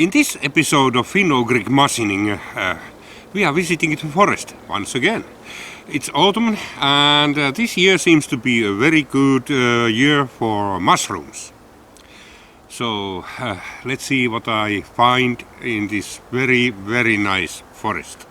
In this episode of Finno-Greek we are visiting the forest once again. It's autumn and this year seems to be a very good year for mushrooms. So let's see what I find in this very nice forest.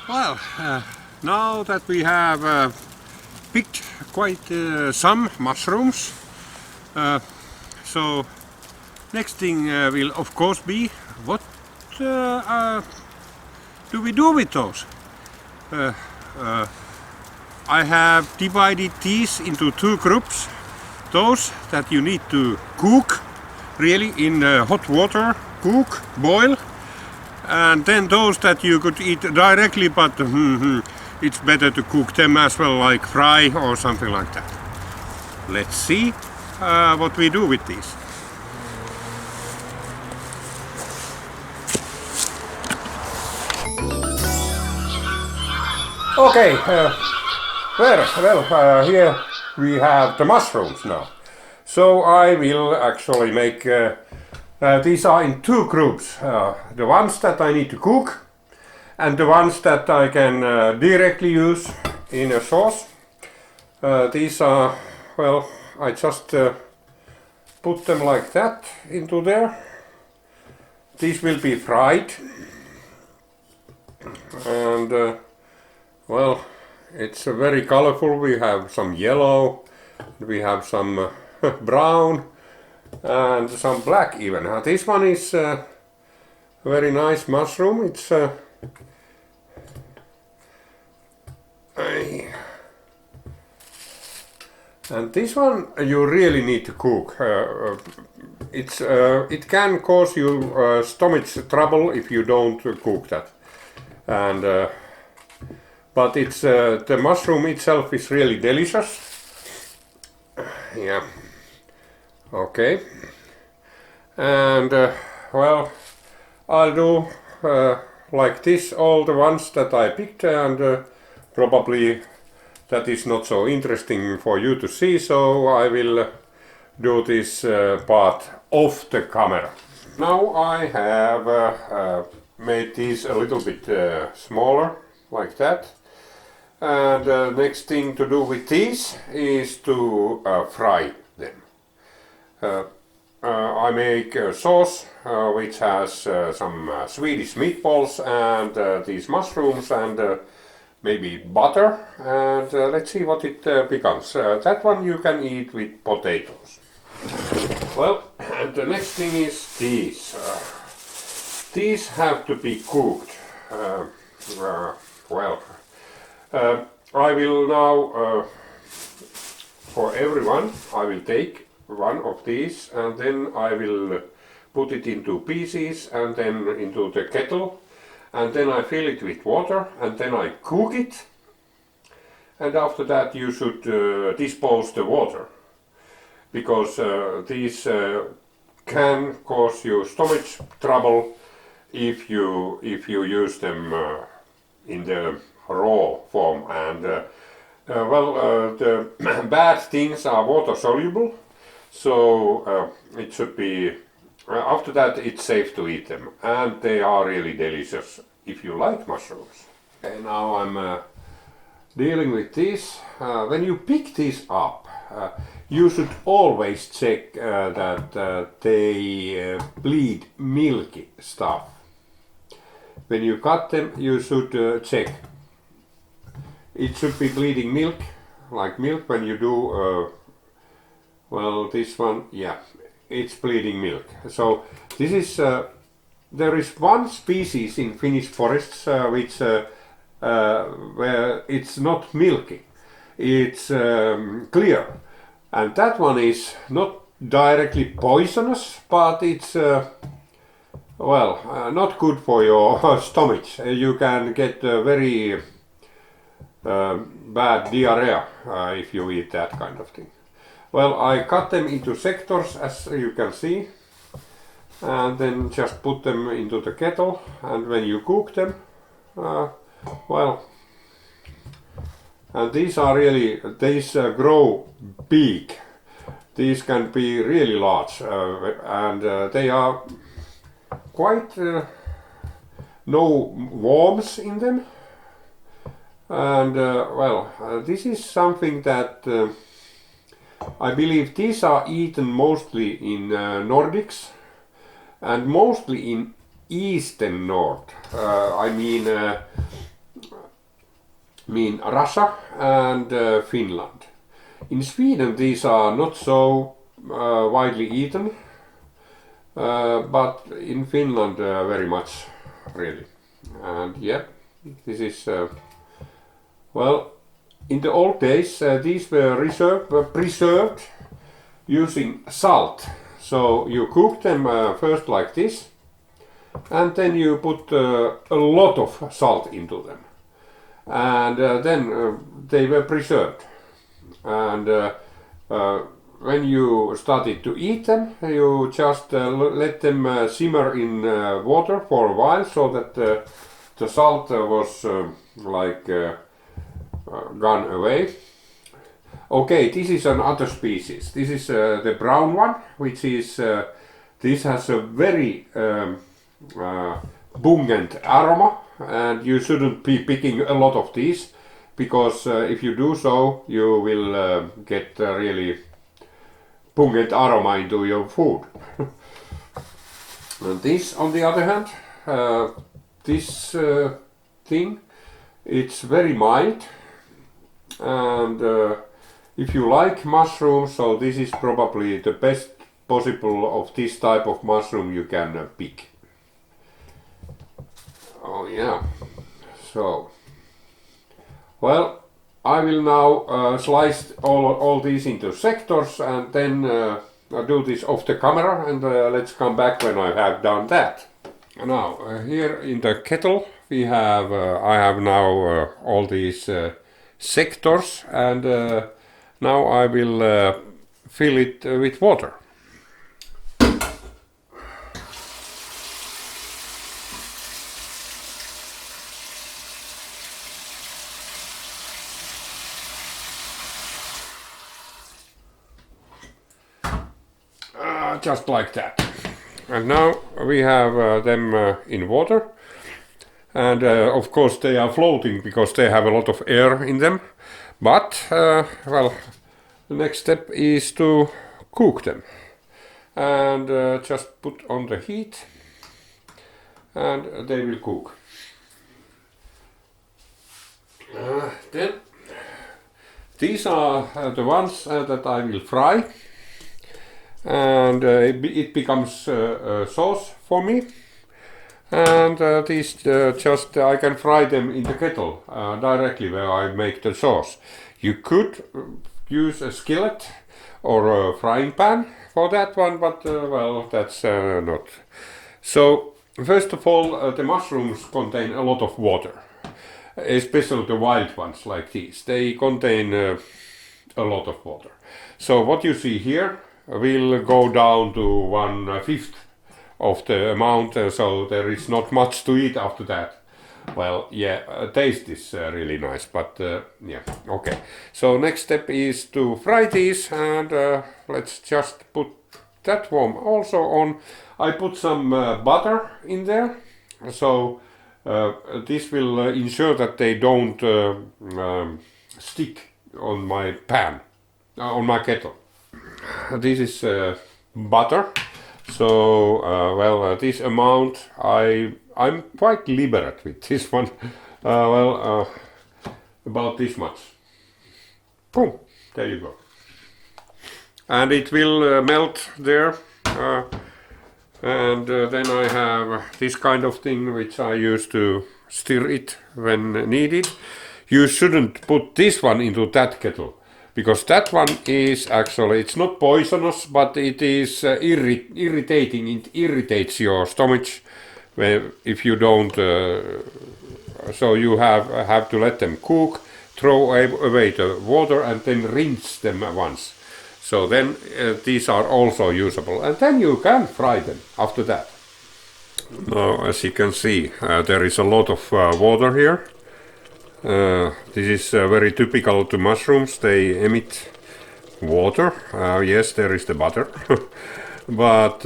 Well, now that we have picked quite some mushrooms, so next thing will of course be what do we do with those? I have divided these into two groups. Those that you need to cook really in hot water, cook, boil, and then those that you could eat directly, but it's better to cook them as well, like fry or something like that. Let's see what we do with these. Okay, well, here we have the mushrooms now. So I will actually make, these are in two groups. The ones that I need to cook and the ones that I can directly use in a sauce. These are, well, I just put them like that into there. These will be fried. And well, it's very colorful. We have some yellow, we have some brown and some black even. This one is a very nice mushroom. It's and this one you really need to cook. It can cause you stomach trouble if you don't cook that. And but it's the mushroom itself is really delicious. Yeah. Okay. And well, I'll do like this all the ones that I picked, and probably that is not so interesting for you to see, so I will do this part off the camera. Now I have made these a little bit smaller, like that. And the next thing to do with these is to fry them. I make a sauce which has some Swedish meatballs and these mushrooms and maybe butter, and let's see what it becomes. That one you can eat with potatoes. Well, and the next thing is these. These have to be cooked. Well, I will now, for everyone, I will take one of these and then I will put it into pieces and then into the kettle, and then I fill it with water and then I cook it, and after that you should dispose the water, because these can cause you stomach trouble if you use them in the raw form. And well, the bad things are water soluble, so it should be after that it's safe to eat them, and they are really delicious if you like mushrooms. Okay, now I'm dealing with these. When you pick these up, you should always check that they bleed milky stuff. When you cut them, you should check. It should be bleeding milk, like milk. When you do, well, this one, yeah, it's bleeding milk. So this is, there is one species in Finnish forests which where it's not milky, it's clear, and that one is not directly poisonous, but it's well, not good for your stomach. You can get very bad diarrhea if you eat that kind of thing. Well, I cut them into sectors, as you can see, and then just put them into the kettle, and when you cook them, well, and these are really, these grow big. These can be really large, and they are quite no worms in them, and well, this is something that I believe these are eaten mostly in Nordics and mostly in Eastern North. I mean mean Russia and Finland. In Sweden these are not so widely eaten, but in Finland very much, really. And yeah, this is well, in the old days these were preserved using salt. So you cook them first like this, and then you put a lot of salt into them, and then they were preserved. And when you started to eat them, you just let them simmer in water for a while, so that the salt was gone away. Okay, this is another species. This is the brown one, which is this has a very pungent aroma, and you shouldn't be picking a lot of these, because if you do so, you will get really pungent aroma into your food. And this, on the other hand, this thing, it's very mild, and if you like mushrooms, so this is probably the best possible of this type of mushroom you can pick. Oh yeah, so well, I will now slice all these into sectors, and then I'll do this off the camera, and let's come back when I have done that. Now here in the kettle we have I have now all these sectors, and now I will fill it with water. Just like that. And now we have them in water, and of course they are floating because they have a lot of air in them, but well, the next step is to cook them, and just put on the heat, and they will cook. Then these are the ones that I will fry, and it becomes a sauce for me, and these just I can fry them in the kettle directly where I make the sauce. You could use a skillet or a frying pan for that one, but well, that's not. So first of all, the mushrooms contain a lot of water, especially the wild ones like these. They contain a lot of water. So what you see here will go down to 1/5 of the amount, so there is not much to eat after that. Well, yeah, taste is really nice, but yeah, okay. So next step is to fry these, and let's just put that one also on. I put some butter in there, so this will ensure that they don't stick on my pan, on my kettle. This is butter, so well, this amount I'm quite liberate with this one. Well, about this much. Boom, there you go. And it will melt there, and then I have this kind of thing which I use to stir it when needed. You shouldn't put this one into that kettle, because that one is actually, it's not poisonous, but it is irritating. It irritates your stomach if you don't. So you have to let them cook, throw away the water, and then rinse them once. So then these are also usable, and then you can fry them after that. Now, as you can see, there is a lot of water here. This is very typical to mushrooms. They emit water. Yes, there is the butter, but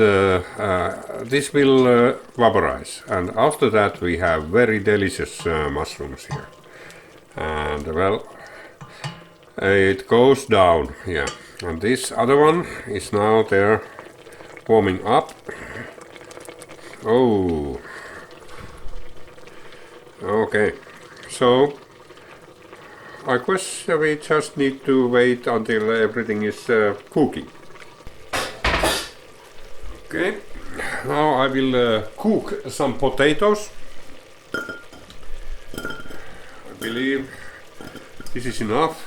this will vaporize, and after that we have very delicious mushrooms here. And well, it goes down, yeah. And this other one is now there warming up. Oh, okay. So I guess we just need to wait until everything is cooking. Okay, now I will cook some potatoes. I believe this is enough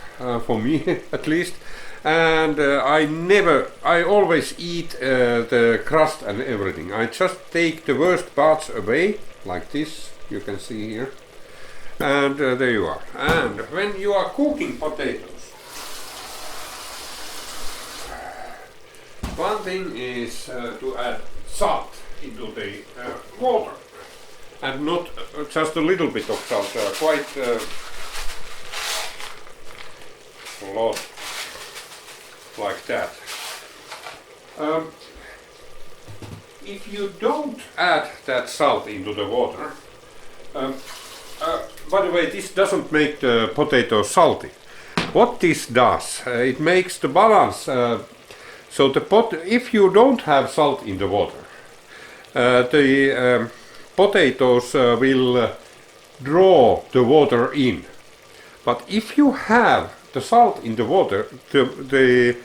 for me at least. And I always eat the crust and everything. I just take the worst parts away, like this, you can see here. And there you are. And when you are cooking potatoes, one thing is to add salt into the water. And not just a little bit of salt, quite a lot. Like that. If you don't add that salt into the water, by the way, this doesn't make the potato salty. What this does, it makes the balance. So if you don't have salt in the water, the potatoes will draw the water in. But if you have the salt in the water, the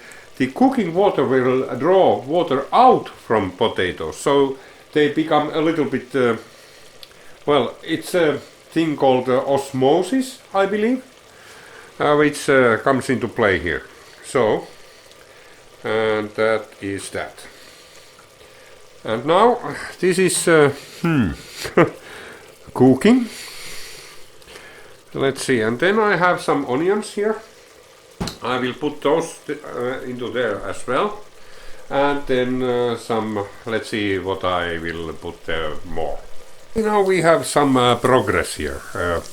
cooking water will draw water out from potatoes, so they become a little bit, well, it's a thing called osmosis, I believe, which comes into play here. So, and that is that. And now this is cooking. Let's see, and then I have some onions here. I will put those into there as well, and then some, let's see what I will put there more. Now we have some progress here. As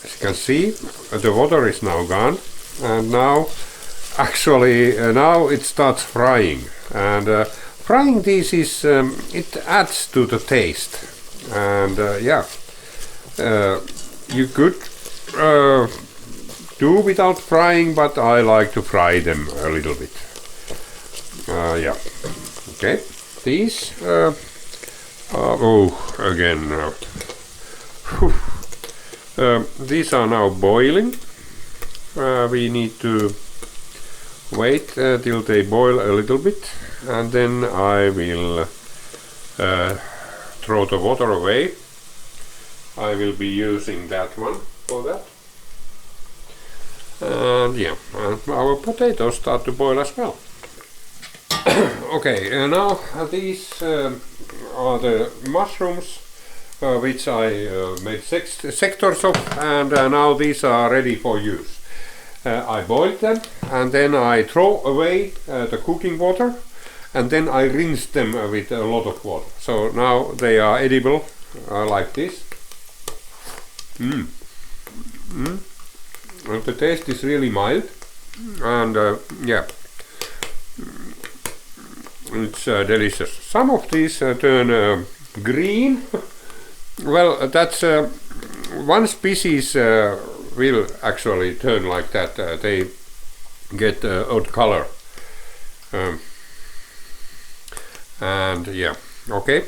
you can see, the water is now gone, and now actually now it starts frying. And frying this is, it adds to the taste, and yeah, you could do without frying, but I like to fry them a little bit. Yeah. Okay. These. Oh, again. These are now boiling. We need to wait till they boil a little bit, and then I will throw the water away. I will be using that one for that. And yeah, our potatoes start to boil as well. Okay, now these are the mushrooms which I made sectors of, and now these are ready for use. I boiled them, and then I throw away the cooking water, and then I rinse them with a lot of water. So now they are edible like this. And the taste is really mild, and yeah, it's delicious. Some of these turn green. Well, that's one species will actually turn like that. They get odd color, and yeah, okay.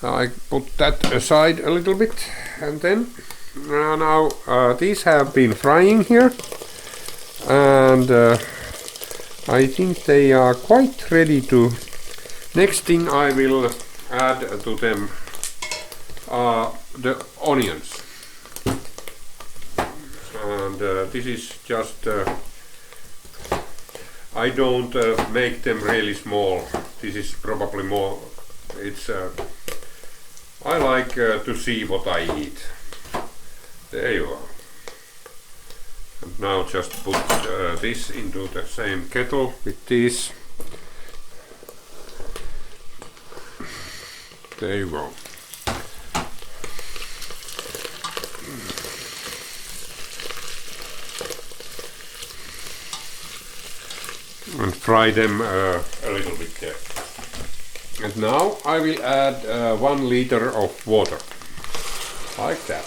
I put that aside a little bit, and then now these have been frying here, and I think they are quite ready to. Next thing I will add to them are the onions, and this is just I don't make them really small. This is probably more, it's I like to see what I eat. There you are. And now just put this into the same kettle with this. There you go. And fry them a little bit there. And now I will add 1 liter of water, like that.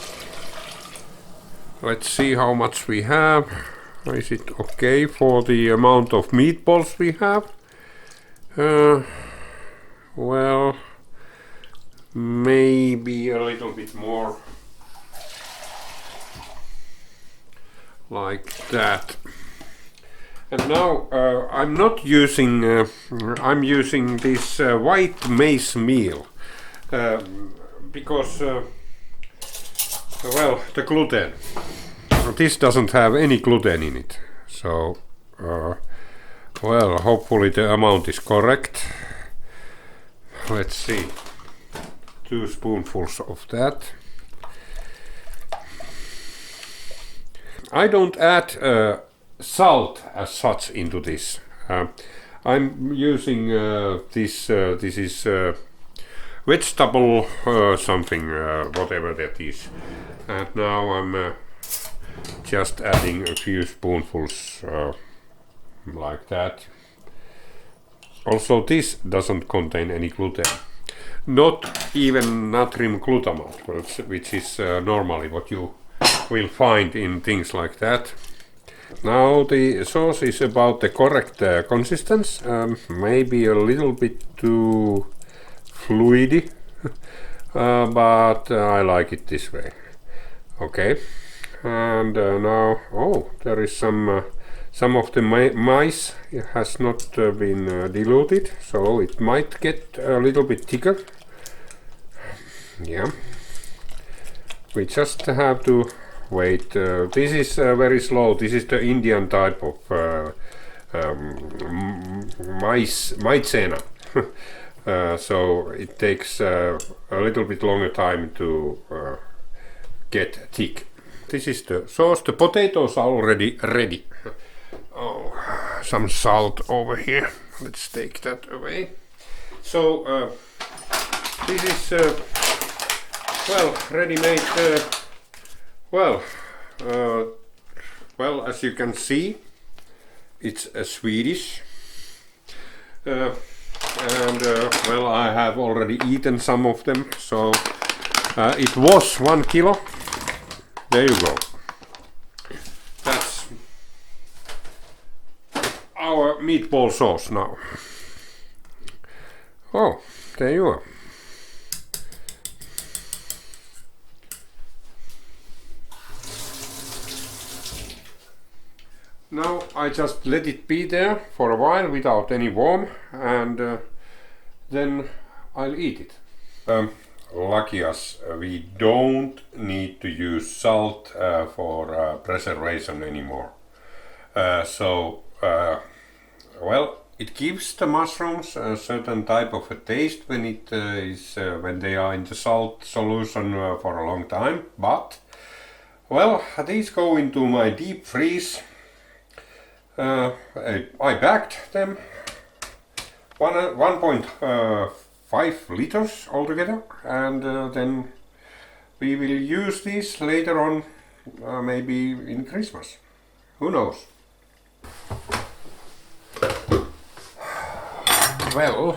Let's see how much we have. Is it okay for the amount of meatballs we have? Well, maybe a little bit more. like that. And now I'm not using, I'm using this white maize meal because, well, the gluten. This doesn't have any gluten in it, so, well, hopefully the amount is correct. Let's see, 2 spoonfuls of that. I don't add salt as such into this. I'm using this is vegetable something, whatever that is. And now I'm just adding a few spoonfuls like that. Also, this doesn't contain any gluten. Not even natrium glutamate, which is normally what you will find in things like that. Now the sauce is about the correct consistency, maybe a little bit too fluidy, but I like it this way. Okay, and now, oh, there is some of the mice has not been diluted, so it might get a little bit thicker. Yeah, we just have to wait. This is very slow. This is the Indian type of maizena. So it takes a little bit longer time to get thick. This is the sauce. The potatoes are already ready. Oh, some salt over here. Let's take that away. So this is well, ready-made. Well, as you can see, it's a Swedish, and well, I have already eaten some of them, so it was 1 kilo. There you go. That's our meatball sauce now. Oh, there you are. Now I just let it be there for a while without any warm, and then I'll eat it. Lucky us, we don't need to use salt for preservation anymore. Well, it gives the mushrooms a certain type of a taste when it when they are in the salt solution for a long time. But well, these go into my deep freeze. I bagged them 1.5 liters altogether, and then we will use these later on, maybe in Christmas. Who knows? Well,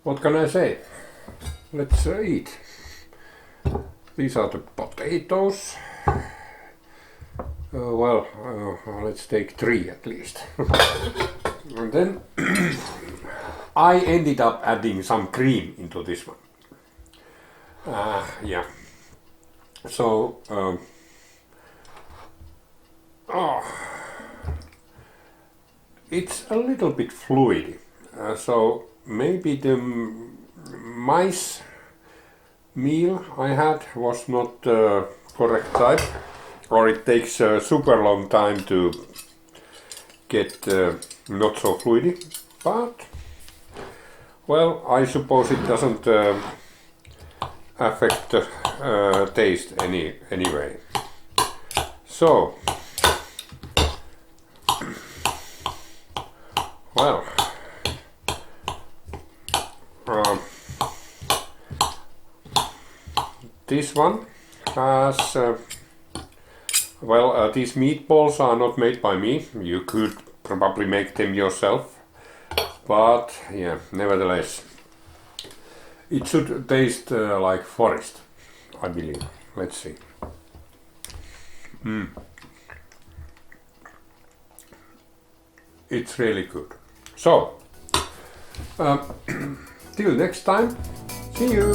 what can I say? Let's eat. These are the potatoes. Well, let's take 3 at least. And then I ended up adding some cream into this one. Yeah. So, it's a little bit fluid. So maybe the mice meal I had was not correct type. Or it takes a super long time to get not so fluidy, but well, I suppose it doesn't affect the taste anyway. So, well, this one has well, these meatballs are not made by me. You could probably make them yourself, but yeah, nevertheless, it should taste like forest, I believe. Let's see. It's really good. So, till next time, see you!